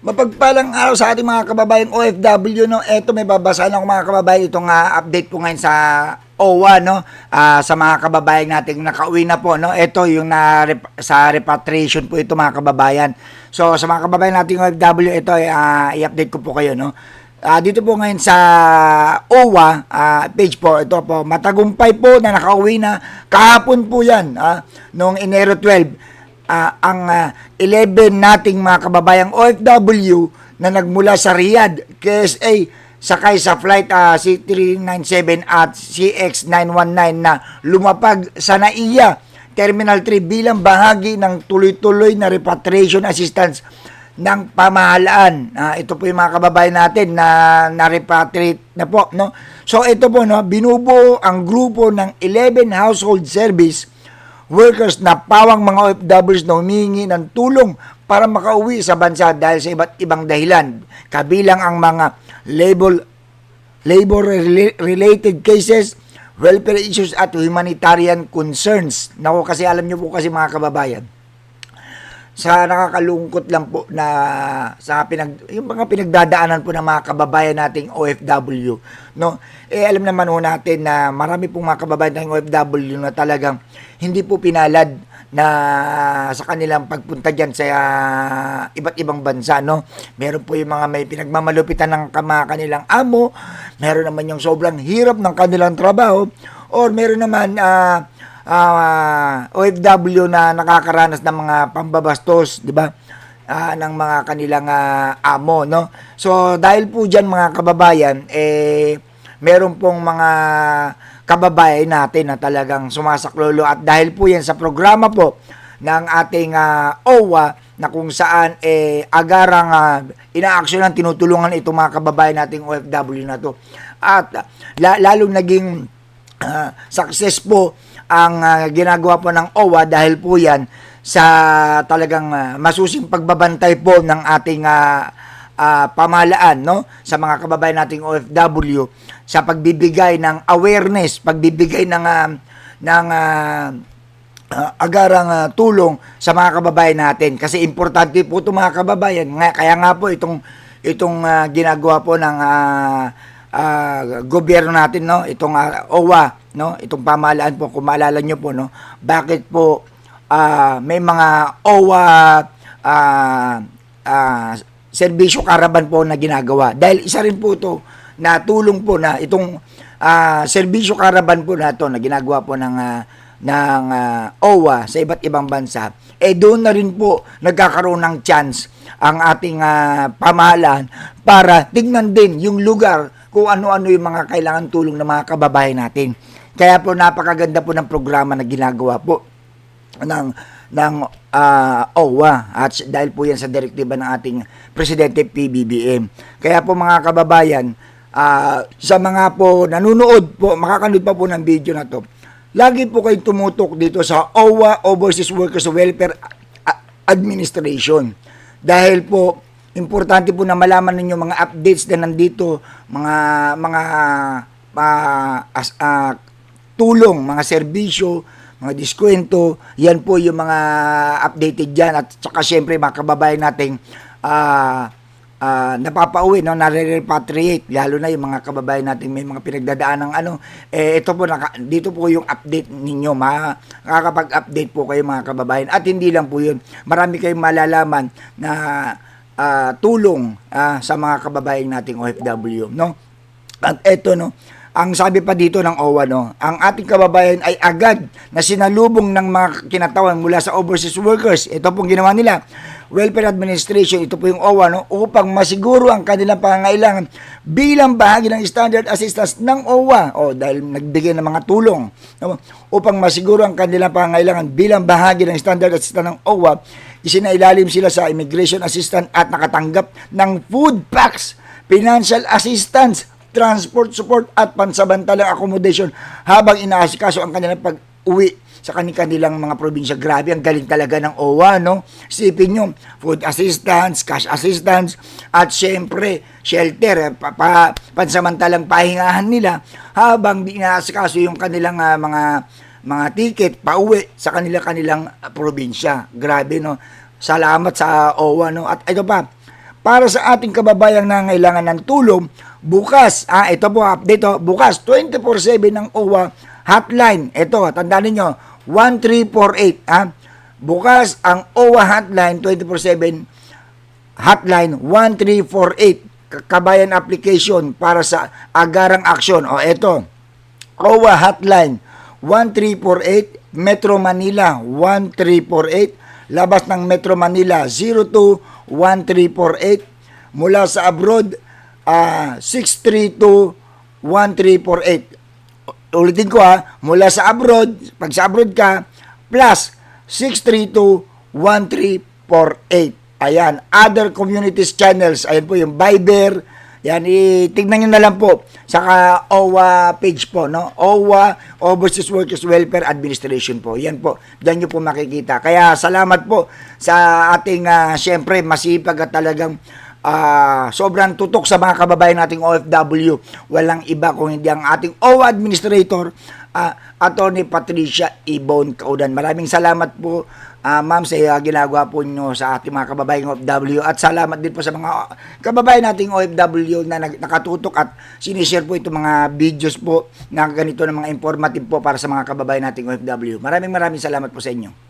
Mapagpalang araw sa ating mga kababayang OFW, no? Eto, may babasahin ako mga kababayan. Itong update po ngayon sa OWA, no? Sa mga kababayan nating nakauwi na po, no? Ito yung sa repatriation po ito mga kababayan. So, sa mga kababayan nating OFW, ito i-update ko po kayo, no? Dito po ngayon sa OWA page po, ito po, matagumpay po na nakauwi na kahapon po yan, noong Enero 12. Ang 11 nating mga kababayang OFW na nagmula sa Riyadh, KSA, sakay sa flight C397 at CX919 na lumapag sa NAIA Terminal 3 bilang bahagi ng tuloy-tuloy na repatriation assistance ng pamahalaan. Ito po yung mga kababayan natin na repatriate na po, no? So ito po, no, binubuo ang grupo ng 11 household service workers na pawang mga OFWs na humingi ng tulong para makauwi sa bansa dahil sa iba't ibang dahilan. Kabilang ang mga labor-related cases, welfare issues at humanitarian concerns. Naku, kasi alam nyo po kasi mga kababayan, sa nakakalungkot lang po na yung mga pinagdadaanan po ng mga kababayan nating OFW, no? Alam naman ho natin na marami pong mga kababayan nating OFW na talagang hindi po pinalad na sa kanilang pagpunta diyan sa iba't ibang bansa, no? Meron po yung mga may pinagmamalupitan ng kanilang amo, meron naman yung sobrang hirap ng kanilang trabaho, or meron naman OFW na nakakaranas ng mga pambabastos, di ba? Ng mga kanilang amo, no? So, dahil po diyan mga kababayan, meron pong mga kababayan natin na talagang sumasaklolo at dahil po yan sa programa po ng ating OWA na kung saan agarang inaaksyonan, tinutulungan itong mga kababayan nating OFW na to. At lalong naging success po ang ginagawa po ng OWA dahil po yan sa talagang masusing pagbabantay po ng ating pamahalaan, no, sa mga kababayan nating OFW sa pagbibigay ng awareness, pagbibigay ng agarang tulong sa mga kababayan natin kasi importante po ito mga kababayan. Kaya nga po itong ginagawa po ng gobyerno natin, no, itong OWA, no, itong pamahalaan po, kung maalala nyo po, no, bakit po may mga OWA serbisyo karaban po na ginagawa. Dahil isa rin po ito na tulong po na itong serbisyo karaban po na ito na ginagawa po ng OWA sa iba't ibang bansa. Doon na rin po nagkakaroon ng chance ang ating pamahalaan para tignan din yung lugar kung ano-ano yung mga kailangan tulong ng mga kababayan natin. Kaya po napakaganda po ng programa na ginagawa po ng OWA at dahil po yan sa direktiba ng ating Presidente PBBM. Kaya po mga kababayan, sa mga po nanonood po, makakanood pa po ng video na to, lagi po kayong tumutok dito sa OWA, Overseas Workers Welfare Administration. Dahil po, importante po na malaman ninyo mga updates na nandito, mga tulong, mga serbisyo, mga diskwento, yan po yung mga updated dyan. At saka syempre mga kababayan nating napapauwi, no, nare-repatriate, lalo na yung mga kababayan natin may mga pinagdadaan ng ito po, dito po yung update ninyo, makakapag-update po kayo mga kababayan. At hindi lang po yun, marami kayong malalaman na tulong sa mga kababayan nating OFW, no? At eto, no, ang sabi pa dito ng OWA, no, ang ating kababayan ay agad na sinalubong ng mga kinatawan mula sa overseas workers. Ito pong ginawa nila, Welfare Administration, ito po yung OWA, no, upang masiguro ang kanilang pangangailangan bilang bahagi ng standard assistance ng OWA. Dahil nagbigay ng mga tulong, no, upang masiguro ang kanilang pangangailangan bilang bahagi ng standard assistance ng OWA, isinailalim sila sa immigration assistance at nakatanggap ng food packs, financial assistance, transport support at pansamantalang accommodation habang inaasikaso ang kanilang pag-uwi sa kanilang mga probinsya. Grabe, ang galing talaga ng OWA, no? Isipin nyo, food assistance, cash assistance, at syempre, shelter, pansamantalang pahingahan nila habang inaasikaso yung kanilang mga ticket pauwi sa kanilang probinsya. Grabe, no? Salamat sa OWA, no? At ito pa, para sa ating kababayang nangailangan ng tulong. Bukas, ito po, update to, bukas, 24/7 ng OWA hotline. Ito, tandaan ninyo, 1348. Bukas, ang OWA hotline, 24/7 hotline, 1348. Kabayan application para sa agarang aksyon. O, ito, OWA hotline, 1348, Metro Manila, 1348, labas ng Metro Manila, 021348, mula sa abroad, 6321348. Ulitin ko mula sa abroad, pag sa abroad ka, plus 6321348. Ayan, other communities channels, ayan po yung Viber, yan, tignan nyo na lang po sa OWA page po, no? OWA, Overseas Workers Welfare Administration po. Yan po, dyan nyo po makikita. Kaya salamat po sa ating, syempre, masipag at talagang sobrang tutok sa mga kababayan nating OFW. Walang iba kung hindi ang ating OWA Administrator, Attorney Patricia Ibon Caudan. Maraming salamat po, ma'am, sa ginagawa po nyo sa ating mga kababayang OFW, at salamat din po sa mga kababayan nating OFW na nakatutok at sinishare po itong mga videos po na ganito ng mga informative po para sa mga kababayan nating OFW. Maraming salamat po sa inyo.